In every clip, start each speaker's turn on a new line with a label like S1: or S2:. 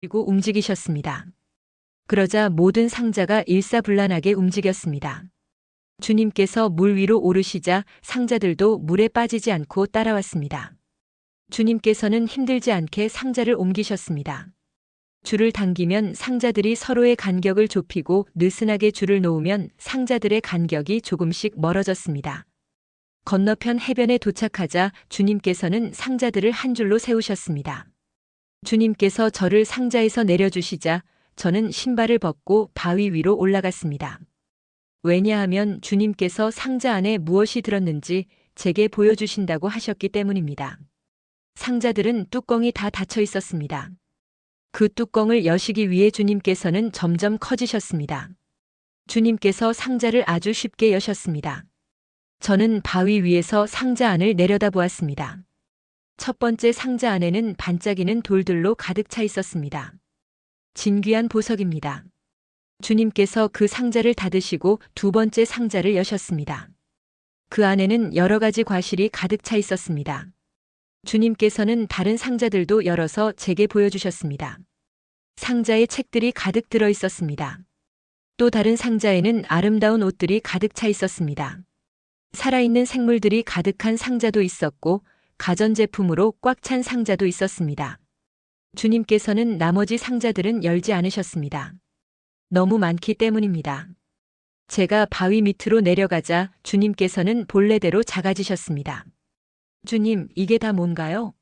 S1: 그리고 움직이셨습니다. 그러자 모든 상자가 일사불란하게 움직였습니다. 주님께서 물 위로 오르시자 상자들도 물에 빠지지 않고 따라왔습니다. 주님께서는 힘들지 않게 상자를 옮기셨습니다. 줄을 당기면 상자들이 서로의 간격을 좁히고 느슨하게 줄을 놓으면 상자들의 간격이 조금씩 멀어졌습니다. 건너편 해변에 도착하자 주님께서는 상자들을 한 줄로 세우셨습니다. 주님께서 저를 상자에서 내려주시자 저는 신발을 벗고 바위 위로 올라갔습니다. 왜냐하면 주님께서 상자 안에 무엇이 들었는지 제게 보여주신다고 하셨기 때문입니다. 상자들은 뚜껑이 다 닫혀 있었습니다. 그 뚜껑을 여시기 위해 주님께서는 점점 커지셨습니다. 주님께서 상자를 아주 쉽게 여셨습니다. 저는 바위 위에서 상자 안을 내려다보았습니다. 첫 번째 상자 안에는 반짝이는 돌들로 가득 차 있었습니다. 진귀한 보석입니다. 주님께서 그 상자를 닫으시고 두 번째 상자를 여셨습니다. 그 안에는 여러 가지 과실이 가득 차 있었습니다. 주님께서는 다른 상자들도 열어서 제게 보여주셨습니다. 상자에 책들이 가득 들어 있었습니다. 또 다른 상자에는 아름다운 옷들이 가득 차 있었습니다. 살아있는 생물들이 가득한 상자도 있었고 가전제품으로 꽉 찬 상자도 있었습니다. 주님께서는 나머지 상자들은 열지 않으셨습니다. 너무 많기 때문입니다. 제가 바위 밑으로 내려가자 주님께서는 본래대로 작아지셨습니다. 주님, 이게 다 뭔가요?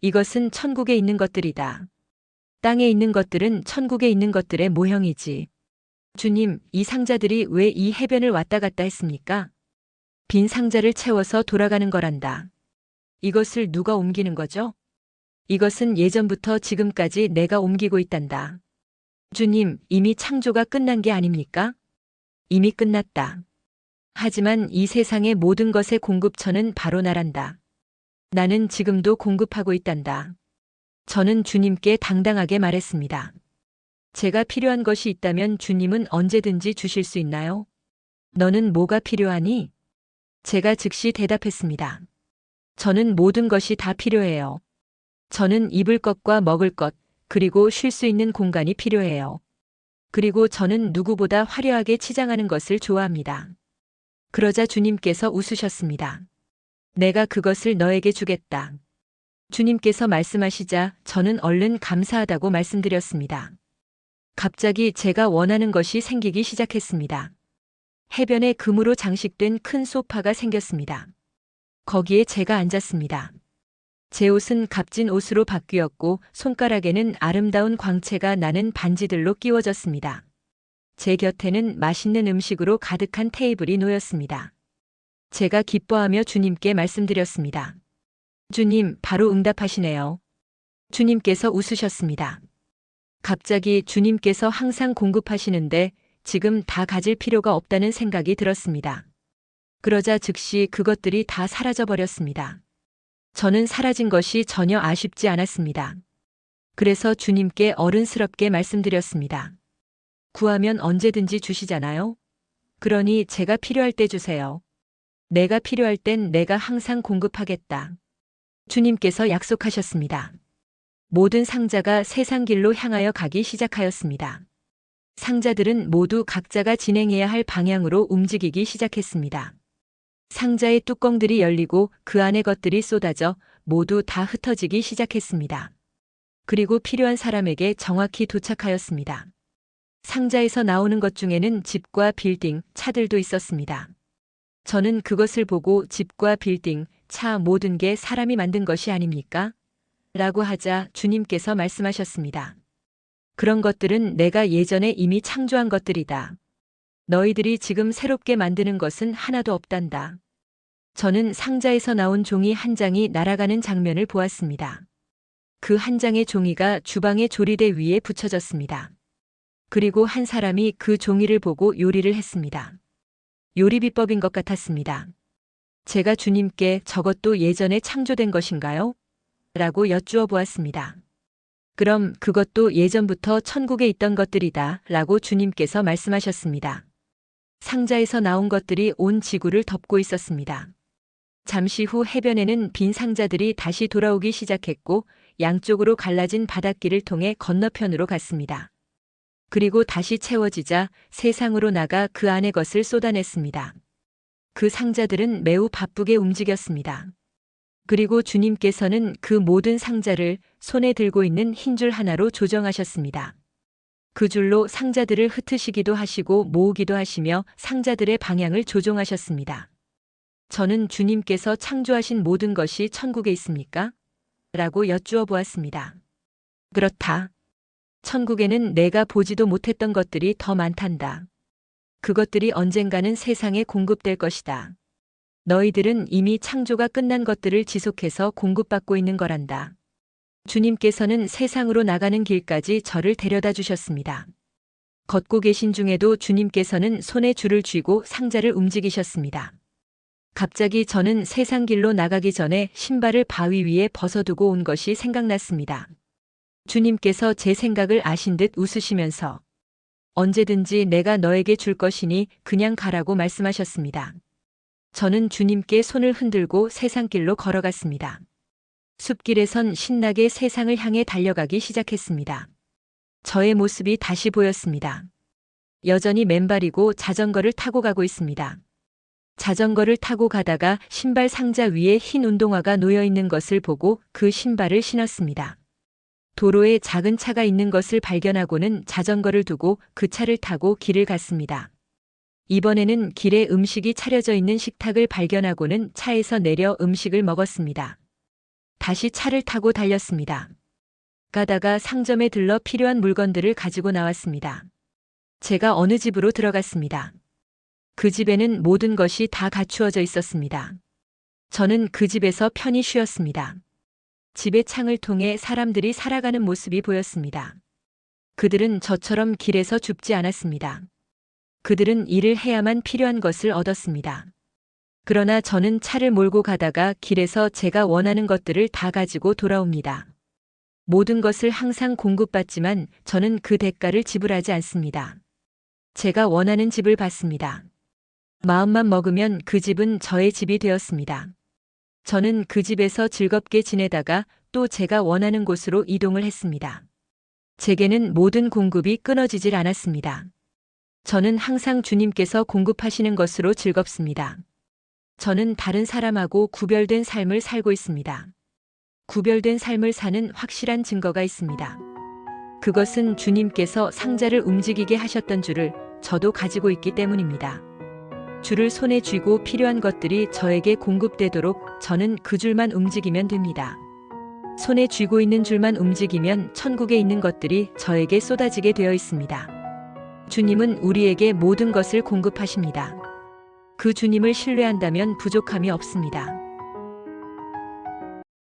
S1: 이것은 천국에 있는 것들이다. 땅에 있는 것들은 천국에 있는 것들의 모형이지. 주님, 이 상자들이 왜 이 해변을 왔다 갔다 했습니까? 빈 상자를 채워서 돌아가는 거란다. 이것을 누가 옮기는 거죠? 이것은 예전부터 지금까지 내가 옮기고 있단다. 주님, 이미 창조가 끝난 게 아닙니까? 이미 끝났다. 하지만 이 세상의 모든 것의 공급처는 바로 나란다. 나는 지금도 공급하고 있단다. 저는 주님께 당당하게 말했습니다. 제가 필요한 것이 있다면 주님은 언제든지 주실 수 있나요? 너는 뭐가 필요하니? 제가 즉시 대답했습니다. 저는 모든 것이 다 필요해요. 저는 입을 것과 먹을 것, 그리고 쉴 수 있는 공간이 필요해요. 그리고 저는 누구보다 화려하게 치장하는 것을 좋아합니다. 그러자 주님께서 웃으셨습니다. 내가 그것을 너에게 주겠다. 주님께서 말씀하시자 저는 얼른 감사하다고 말씀드렸습니다. 갑자기 제가 원하는 것이 생기기 시작했습니다. 해변에 금으로 장식된 큰 소파가 생겼습니다. 거기에 제가 앉았습니다. 제 옷은 값진 옷으로 바뀌었고 손가락에는 아름다운 광채가 나는 반지들로 끼워졌습니다. 제 곁에는 맛있는 음식으로 가득한 테이블이 놓였습니다. 제가 기뻐하며 주님께 말씀드렸습니다. 주님, 바로 응답하시네요. 주님께서 웃으셨습니다. 갑자기 주님께서 항상 공급하시는데 지금 다 가질 필요가 없다는 생각이 들었습니다. 그러자 즉시 그것들이 다 사라져 버렸습니다. 저는 사라진 것이 전혀 아쉽지 않았습니다. 그래서 주님께 어른스럽게 말씀드렸습니다. 구하면 언제든지 주시잖아요. 그러니 제가 필요할 때 주세요. 내가 필요할 땐 내가 항상 공급하겠다. 주님께서 약속하셨습니다. 모든 상자가 세상 길로 향하여 가기 시작하였습니다. 상자들은 모두 각자가 진행해야 할 방향으로 움직이기 시작했습니다. 상자의 뚜껑들이 열리고 그 안의 것들이 쏟아져 모두 다 흩어지기 시작했습니다. 그리고 필요한 사람에게 정확히 도착하였습니다. 상자에서 나오는 것 중에는 집과 빌딩, 차들도 있었습니다. 저는 그것을 보고 집과 빌딩, 차 모든 게 사람이 만든 것이 아닙니까? 라고 하자 주님께서 말씀하셨습니다. 그런 것들은 내가 예전에 이미 창조한 것들이다. 너희들이 지금 새롭게 만드는 것은 하나도 없단다. 저는 상자에서 나온 종이 한 장이 날아가는 장면을 보았습니다. 그 한 장의 종이가 주방의 조리대 위에 붙여졌습니다. 그리고 한 사람이 그 종이를 보고 요리를 했습니다. 요리 비법인 것 같았습니다. 제가 주님께 저것도 예전에 창조된 것인가요? 라고 여쭈어 보았습니다. 그럼 그것도 예전부터 천국에 있던 것들이다 라고 주님께서 말씀하셨습니다. 상자에서 나온 것들이 온 지구를 덮고 있었습니다. 잠시 후 해변에는 빈 상자들이 다시 돌아오기 시작했고 양쪽으로 갈라진 바닷길을 통해 건너편으로 갔습니다. 그리고 다시 채워지자 세상으로 나가 그 안의 것을 쏟아냈습니다. 그 상자들은 매우 바쁘게 움직였습니다. 그리고 주님께서는 그 모든 상자를 손에 들고 있는 흰 줄 하나로 조정하셨습니다. 그 줄로 상자들을 흩으시기도 하시고 모으기도 하시며 상자들의 방향을 조종하셨습니다. 저는 주님께서 창조하신 모든 것이 천국에 있습니까? 라고 여쭈어 보았습니다. 그렇다. 천국에는 내가 보지도 못했던 것들이 더 많단다. 그것들이 언젠가는 세상에 공급될 것이다. 너희들은 이미 창조가 끝난 것들을 지속해서 공급받고 있는 거란다. 주님께서는 세상으로 나가는 길까지 저를 데려다 주셨습니다. 걷고 계신 중에도 주님께서는 손에 줄을 쥐고 상자를 움직이셨습니다. 갑자기 저는 세상 길로 나가기 전에 신발을 바위 위에 벗어두고 온 것이 생각났습니다. 주님께서 제 생각을 아신 듯 웃으시면서 언제든지 내가 너에게 줄 것이니 그냥 가라고 말씀하셨습니다. 저는 주님께 손을 흔들고 세상길로 걸어갔습니다. 숲길에선 신나게 세상을 향해 달려가기 시작했습니다. 저의 모습이 다시 보였습니다. 여전히 맨발이고 자전거를 타고 가고 있습니다. 자전거를 타고 가다가 신발 상자 위에 흰 운동화가 놓여 있는 것을 보고 그 신발을 신었습니다. 도로에 작은 차가 있는 것을 발견하고는 자전거를 두고 그 차를 타고 길을 갔습니다. 이번에는 길에 음식이 차려져 있는 식탁을 발견하고는 차에서 내려 음식을 먹었습니다. 다시 차를 타고 달렸습니다. 가다가 상점에 들러 필요한 물건들을 가지고 나왔습니다. 제가 어느 집으로 들어갔습니다. 그 집에는 모든 것이 다 갖추어져 있었습니다. 저는 그 집에서 편히 쉬었습니다. 집의 창을 통해 사람들이 살아가는 모습이 보였습니다. 그들은 저처럼 길에서 줍지 않았습니다. 그들은 일을 해야만 필요한 것을 얻었습니다. 그러나 저는 차를 몰고 가다가 길에서 제가 원하는 것들을 다 가지고 돌아옵니다. 모든 것을 항상 공급받지만 저는 그 대가를 지불하지 않습니다. 제가 원하는 집을 받습니다. 마음만 먹으면 그 집은 저의 집이 되었습니다. 저는 그 집에서 즐겁게 지내다가 또 제가 원하는 곳으로 이동을 했습니다. 제게는 모든 공급이 끊어지질 않았습니다. 저는 항상 주님께서 공급하시는 것으로 즐겁습니다. 저는 다른 사람하고 구별된 삶을 살고 있습니다. 구별된 삶을 사는 확실한 증거가 있습니다. 그것은 주님께서 상자를 움직이게 하셨던 줄을 저도 가지고 있기 때문입니다. 줄을 손에 쥐고 필요한 것들이 저에게 공급되도록 저는 그 줄만 움직이면 됩니다. 손에 쥐고 있는 줄만 움직이면 천국에 있는 것들이 저에게 쏟아지게 되어 있습니다. 주님은 우리에게 모든 것을 공급하십니다. 그 주님을 신뢰한다면 부족함이 없습니다.